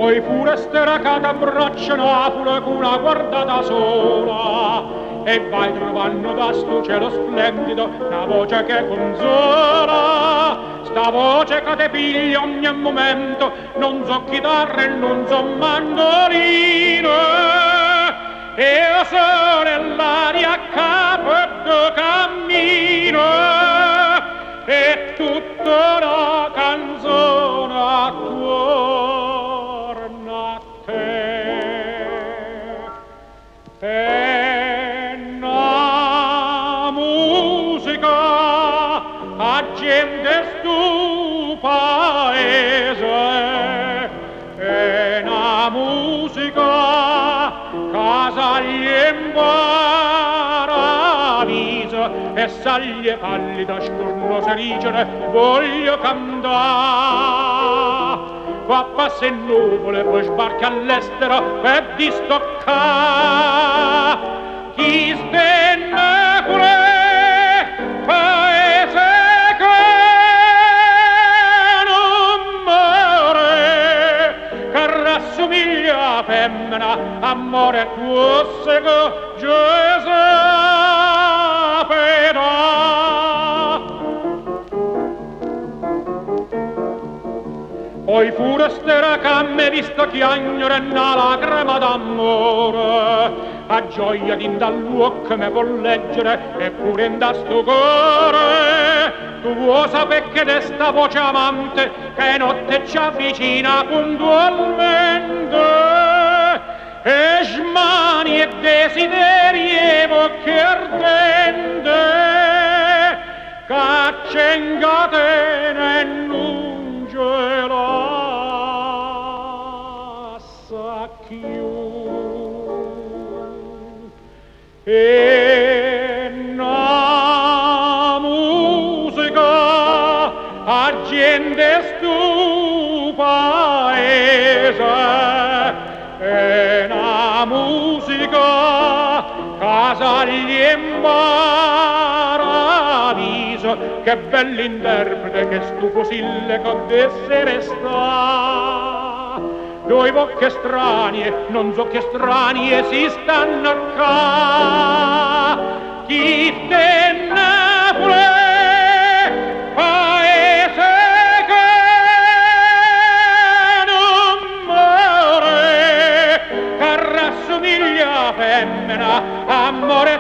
poi pure steracata abbraccia Napoli con una guardata sola e vai trovando da sto cielo splendido una voce che consola, sta voce che te piglia ogni momento, non so chitarra e non so mandolino, e io sono nell'aria a capo e cammino, e tutta la canzone attorno a te. E la musica a gente stu paese, e la musica casa gli imbaravisa e saglie pallida scorno se ricere voglio cantare. Va passa in nuvole poi sbarca all'estero per distoccare chi stenne pure paese che non muore, che rassomiglia a femmina, amore tuo sego Giuseppina. Poi pure stera camme visto chiagnore una lacrima d'amore, a gioia din dall'uoc me può leggere eppure in da sto cuore. Tu vuoi sapere che desta voce amante che notte ci avvicina puntualmente e smani e desideri e bocche ardente caccia catene e non gela s'acchiù e la musica a gente stu paese, e la musica casa gli imbaravisa, che bell'interprete che stu cosille che d'essere sta. Due bocche stranie, non so che stranie si stanno qua, chi te Napoli paese che non muore, che rassomiglia a femmina, amore